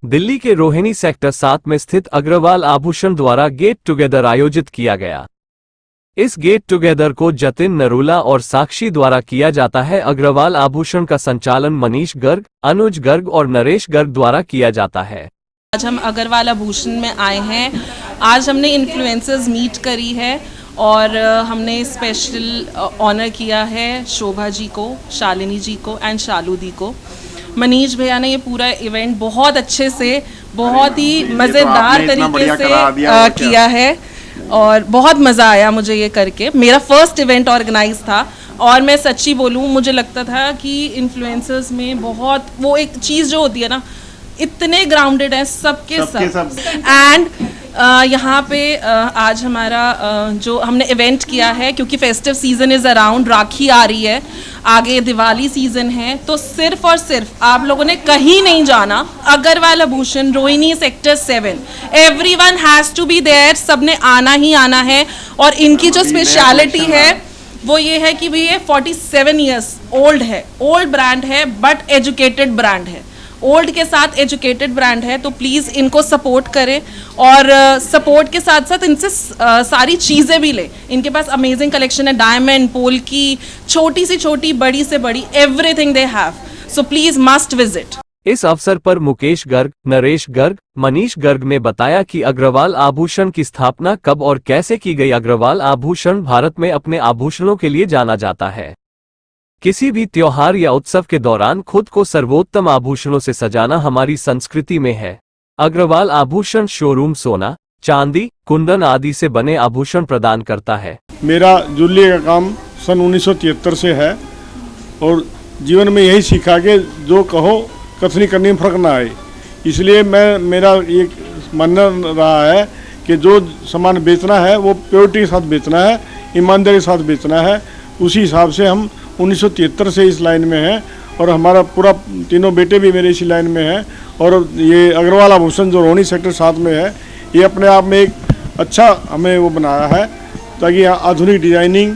दिल्ली के रोहिणी सेक्टर 7 में स्थित अग्रवाल आभूषण द्वारा गेट टुगेदर आयोजित किया गया। इस गेट टुगेदर को जतिन नरूला और साक्षी द्वारा किया जाता है। अग्रवाल आभूषण का संचालन मनीष गर्ग, अनुज गर्ग और नरेश गर्ग द्वारा किया जाता है। आज हम अग्रवाल आभूषण में आए हैं। आज हमने इन्फ्लुएंसर्स मीट करी है और हमने स्पेशल ऑनर किया है शोभा जी को, शालिनी जी को एंड शालू दी को। मनीष भैया ने ये पूरा इवेंट बहुत अच्छे से, बहुत ही मज़ेदार तरीके से किया है और बहुत मज़ा आया मुझे ये करके। मेरा फर्स्ट इवेंट ऑर्गेनाइज था और मैं सच्ची बोलूँ, मुझे लगता था कि इन्फ्लुएंसर्स में बहुत वो एक चीज़ जो होती है ना, इतने ग्राउंडेड हैं सबके सब एंड यहाँ पे आज हमारा जो हमने इवेंट किया है, क्योंकि फेस्टिव सीज़न इज़ अराउंड, राखी आ रही है, आगे दिवाली सीज़न है, तो सिर्फ और सिर्फ आप लोगों ने कहीं नहीं जाना। Agrawal Abhushan, Rohini sector 7, everyone has to be there, सबने आना ही आना है। और इनकी जो स्पेशलिटी है वो ये है कि ये 47 ईयर्स ओल्ड है, ओल्ड ब्रांड है बट एजुकेटेड ब्रांड है, ओल्ड के साथ एजुकेटेड ब्रांड है। तो प्लीज़ इनको सपोर्ट करें और सपोर्ट के साथ साथ इनसे सारी चीज़ें भी लें। इनके पास अमेजिंग कलेक्शन है, डायमंड, पोल की, छोटी से छोटी, बड़ी से बड़ी, everything they have. So please must visit. इस अवसर पर मुकेश गर्ग, नरेश गर्ग, मनीष गर्ग ने बताया कि अग्रवाल आभूषण की स्थापना कब और कैसे की गई। अग्रवाल आभूषण भारत में अपने आभूषणों के लिए जाना जाता है। किसी भी त्योहार या उत्सव के दौरान खुद को सर्वोत्तम आभूषणों से सजाना हमारी संस्कृति में है। अग्रवाल आभूषण शोरूम सोना, चांदी, कुंदन आदि से बने आभूषण प्रदान करता है। मेरा ज्वेलरी का काम सन 1973 से है और जीवन में यही सीखा कि जो कहो कथनी करने में फर्क ना आए। इसलिए मेरा ये मानना रहा है कि जो सामान बेचना है वो प्योरिटी के साथ बेचना है, ईमानदारी के साथ बेचना है। उसी हिसाब से हम 1973 से इस लाइन में हैं और हमारा पूरा तीनों बेटे भी मेरे इसी लाइन में हैं। और ये अग्रवाल आभूषण जो रोहिणी सेक्टर 7 में है, ये अपने आप में एक अच्छा हमें वो बनाया है, ताकि यहाँ आधुनिक डिजाइनिंग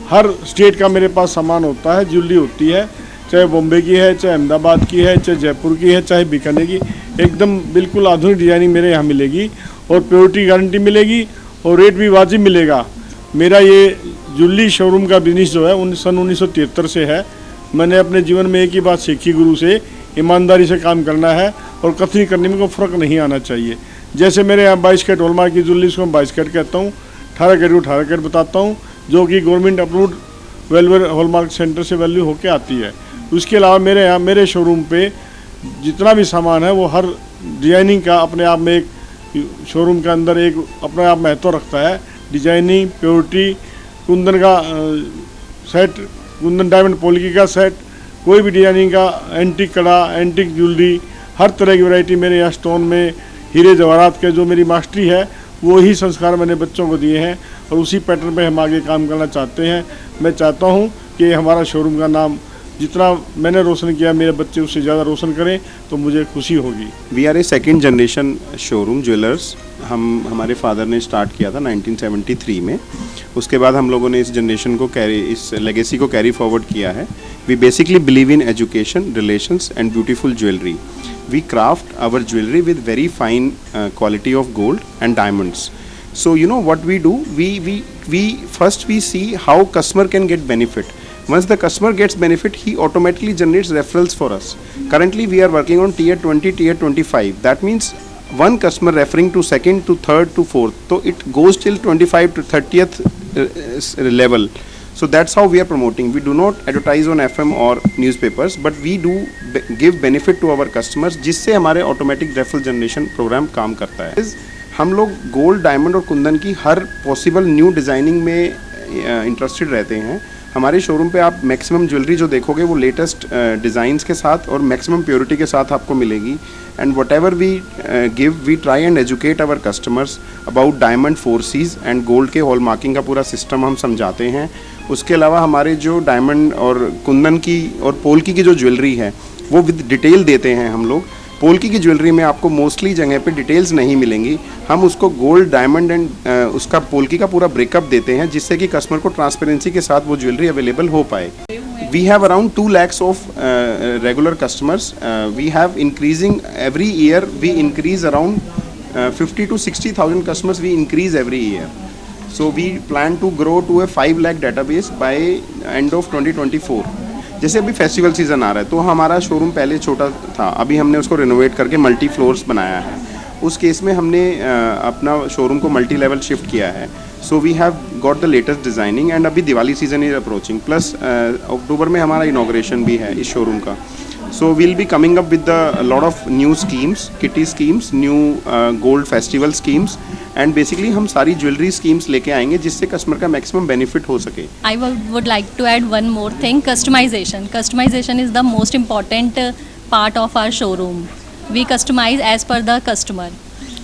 हर स्टेट का मेरे पास सामान होता है, ज्वेलरी होती है, चाहे बॉम्बे की है, चाहे अहमदाबाद की है, चाहे जयपुर की है, चाहे बीकानेर की, एकदम बिल्कुल आधुनिक डिजाइनिंग मेरे यहाँ मिलेगी और प्योरिटी गारंटी मिलेगी और रेट भी वाजिब मिलेगा। मेरा ये ज्वेलरी शोरूम का बिजनेस जो है सन 1973 से है। मैंने अपने जीवन में एक ही बात सीखी गुरु से, ईमानदारी से काम करना है और कथनी करने में कोई फ़र्क नहीं आना चाहिए। जैसे मेरे यहाँ 22 कैरेट हॉलमार्क की ज्वेलरी को 22 कैरेट कहता हूँ, 18 कैरेट को 18 कैरेट बताता हूँ, जो कि गवर्नमेंट अप्रूव्ड वेलवेयर हॉलमार्क सेंटर से वैल्यू होके आती है। उसके अलावा मेरे यहाँ मेरे शोरूम पे जितना भी सामान है वो हर डिजाइनिंग का अपने आप में एक शोरूम के अंदर एक अपने आप महत्व रखता है। डिजाइनिंग, प्योरिटी, कुंदन का सेट, कुंदन डायमंड पोल्की का सेट, कोई भी डिजाइनिंग का, एंटिक कड़ा, एंटिक ज्वेलरी, हर तरह की वैरायटी मेरे यहाँ स्टोन में, हीरे जवाहरात के जो मेरी मास्टरी है वो ही संस्कार मैंने बच्चों को दिए हैं और उसी पैटर्न पे हम आगे काम करना चाहते हैं। मैं चाहता हूँ कि हमारा शोरूम का नाम जितना मैंने रोशन किया, मेरे बच्चे उससे ज़्यादा रोशन करें तो मुझे खुशी होगी। We are a second generation showroom jewellers. हमारे फादर ने स्टार्ट किया था 1973 में। उसके बाद हम लोगों ने इस जनरेशन को इस लेगेसी को कैरी फॉरवर्ड किया है। We basically believe in education, relations and beautiful jewellery. We craft our jewellery with very fine quality of gold and diamonds. So you know what we do? We first we see how customer can get benefit. Once the customer gets benefit, he automatically generates referrals for us. Currently we are working on tier 20, tier 25. That means one customer referring to second to third to fourth. So it goes till 25 to 30th level. So that's how we are promoting. We do not advertise on FM or newspapers, but we do give benefit to our customers, जिससे हमारे automatic referral generation program काम करता है. हम लोग gold, diamond और कुंदन की हर possible new designing में इंटरेस्टेड रहते हैं। हमारे शोरूम पे आप मैक्सिमम ज्वेलरी जो देखोगे वो लेटेस्ट डिज़ाइंस के साथ और मैक्सिमम प्योरिटी के साथ आपको मिलेगी। And whatever we give, we try and educate our customers about diamond 4Cs and gold के हॉल मार्किंग का पूरा सिस्टम हम समझाते हैं। उसके अलावा हमारे जो डायमंड और कुंदन की और पोल्की की जो ज्वेलरी है वो विद डिटेल देते हैं हम लोग। पोल्की की ज्वेलरी में आपको मोस्टली जगह पे डिटेल्स नहीं मिलेंगी, हम उसको गोल्ड, डायमंड एंड उसका पोल्की का पूरा ब्रेकअप देते हैं, जिससे कि कस्टमर को ट्रांसपेरेंसी के साथ वो ज्वेलरी अवेलेबल हो पाए। We have around 2 lakhs of regular customers. We have increasing every year. We increase around 50 to 60,000 customers. We increase every year. So we plan to grow to a 5 lakh database by end of 2024. जैसे अभी festival season आ रहा है तो हमारा showroom पहले छोटा था, अभी हमने उसको रिनोवेट करके मल्टी फ्लोर्स बनाया है। उस केस में हमने अपना शोरूम को मल्टी लेवल शिफ्ट किया है। So we have got the latest designing and अभी Diwali season is approaching, plus October में हमारा इनॉग्रेशन भी है इस शोरूम का। So we'll be coming up with a lot of new schemes, kitty schemes, new gold festival schemes, and basically हम सारी jewellery schemes लेके आएंगे जिससे कस्टमर का मैक्सिमम बेनिफिट हो सके। I would like to add one more thing, customization. Customization is the most important part of our showroom. We customize as per the customer.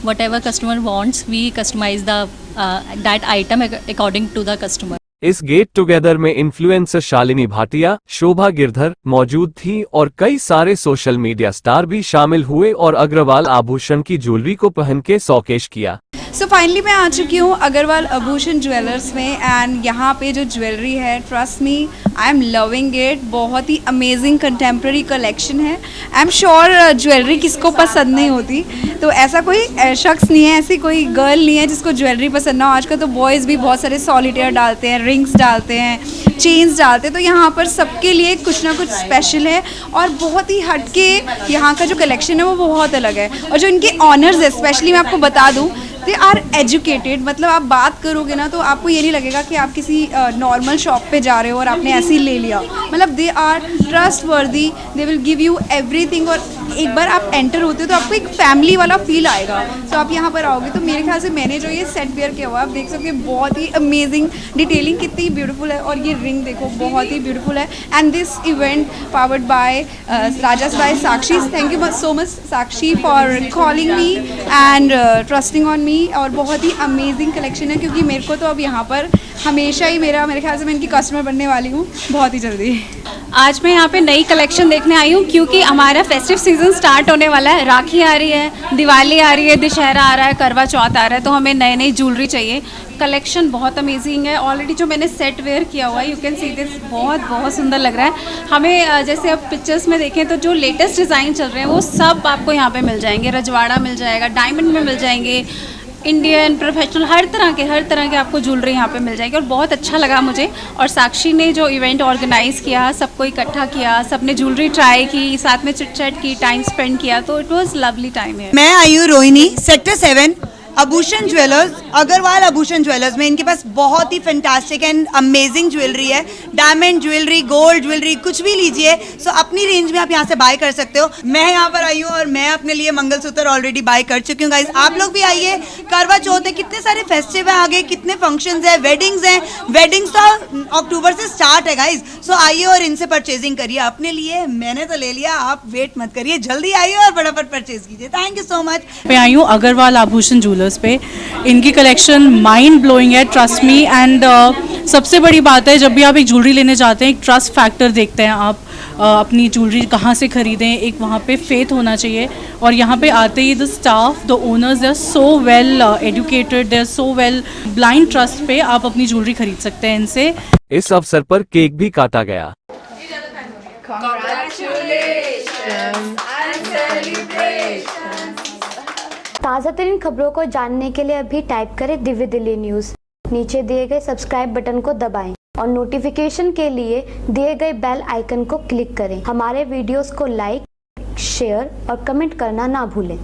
Whatever customer wants, we customize that item according to the customer. इस get together में influencer Shalini Bhatia, शोभा गिरधर मौजूद थी और कई सारे social media star भी शामिल हुए और अग्रवाल आभूषण की ज्वेलरी को पहन के शोकेश किया। सो फाइनली मैं आ चुकी हूँ अग्रवाल आभूषण ज्वेलर्स में एंड यहाँ पे जो ज्वेलरी है, trust me I am loving it. बहुत ही अमेजिंग कंटेम्प्रेरी कलेक्शन है। आई एम श्योर ज्वेलरी किसको पसंद नहीं होती, तो ऐसा कोई शख्स नहीं है, ऐसी कोई गर्ल नहीं है जिसको ज्वेलरी पसंद ना हो। आजकल तो बॉयज़ भी बहुत सारे सॉलिटेयर डालते हैं, रिंग्स डालते हैं, चेन्स डालते हैं, तो यहाँ पर सबके लिए कुछ ना कुछ स्पेशल है और बहुत ही हटके यहाँ का जो कलेक्शन है वो बहुत अलग है। और जो इनके ऑनर्स है, स्पेशली मैं आपको बता दूँ, दे आर एजुकेटेड। मतलब आप बात करोगे ना तो आपको ये नहीं लगेगा कि आप किसी नॉर्मल शॉप पे जा रहे हो और आपने ऐसे ही ले लिया। मतलब दे आर ट्रस्ट वर्दी, they will give you everything. और एक बार आप एंटर होते हो तो आपको एक फैमिली वाला फील आएगा। तो आप यहाँ पर आओगे तो मेरे ख्याल से मैंने जो ये सेट वेयर किया हुआ है, आप देख सकते हैं, बहुत ही अमेजिंग डिटेलिंग कितनी ब्यूटीफुल है। और ये रिंग देखो, बहुत ही ब्यूटीफुल है। And this event powered by Rajas by Sakshi. Thank you so much Sakshi for calling me and trusting on me. और बहुत ही अमेजिंग कलेक्शन है, क्योंकि मेरे को तो अब यहाँ पर हमेशा ही मेरे ख्याल से मैं इनकी कस्टमर बनने वाली हूँ बहुत ही जल्दी। आज मैं यहाँ पे नई कलेक्शन देखने आई हूँ क्योंकि हमारा फेस्टिव सीजन स्टार्ट होने वाला है। राखी आ रही है, दिवाली आ रही है, दशहरा आ रहा है, करवा चौथ आ रहा है, तो हमें नई ज्वेलरी चाहिए। कलेक्शन बहुत अमेजिंग है। ऑलरेडी जो मैंने सेट वेयर किया हुआ है, यू कैन सी दिस, बहुत सुंदर लग रहा है। हमें जैसे अब पिक्चर्स में देखें तो जो लेटेस्ट डिज़ाइन चल रहे हैं वो सब आपको यहाँ पे मिल जाएंगे। रजवाड़ा मिल जाएगा, डायमंड में मिल जाएंगे, इंडियन प्रोफेशनल, हर तरह के आपको ज्वेलरी यहाँ पे मिल जाएगी। और बहुत अच्छा लगा मुझे। और साक्षी ने जो इवेंट ऑर्गेनाइज़ किया, सबको इकट्ठा किया, सबने ज्वेलरी ट्राई की, साथ में चिट चैट की, टाइम स्पेंड किया, तो इट वाज लवली टाइम है। मैं आई हूँ रोहिणी, सेक्टर 7 आभूषण ज्वेलर्स, अग्रवाल आभूषण ज्वेलर्स में। इनके पास बहुत ही फैंटास्टिक एंड अमेजिंग ज्वेलरी है। डायमंड ज्वेलरी, गोल्ड ज्वेलरी, कुछ भी लीजिए। सो अपनी रेंज में आप यहाँ से बाय कर सकते हो। मैं यहाँ पर आई हूँ और मैं अपने लिए मंगलसूत्र ऑलरेडी बाय कर चुकी हूँ। गाइस आप लोग भी आइए, करवा चौथ है, कितने सारे फेस्टिव है आगे, कितने फंक्शंस है, वेडिंग्स हैं। वेडिंग्स तो अक्टूबर से स्टार्ट है गाइस। सो आइए और इनसे परचेजिंग करिए अपने लिए। मैंने तो ले लिया, आप वेट मत करिए, जल्दी आइए और फटाफट परचेज कीजिए। Thank you so much. मैं आई हूँ अग्रवाल आभूषण ज्वेलर्स पे। इनकी कलेक्शन माइंड ब्लोइंग है, ट्रस्ट मी। एंड सबसे बड़ी बात है, जब भी आप एक ज्वेलरी लेने जाते हैं, एक ट्रस्ट फैक्टर देखते हैं आप। अपनी ज्वेलरी कहाँ से खरीदें, एक वहाँ पे फेथ होना चाहिए। और यहाँ पे आते ही the staff, the owners, they are so well educated, they are so well. Blind trust पे आप अपनी ज्वेलरी खरीद सकते हैं इनसे। इस अवसर पर केक भी काटा गया। ताज़ा तरीन खबरों को जानने के लिए अभी टाइप करें दिव्य दिल्ली न्यूज़। नीचे दिए गए सब्सक्राइब बटन को दबाएं और नोटिफिकेशन के लिए दिए गए बेल आइकन को क्लिक करें। हमारे वीडियोस को लाइक, शेयर और कमेंट करना ना भूलें।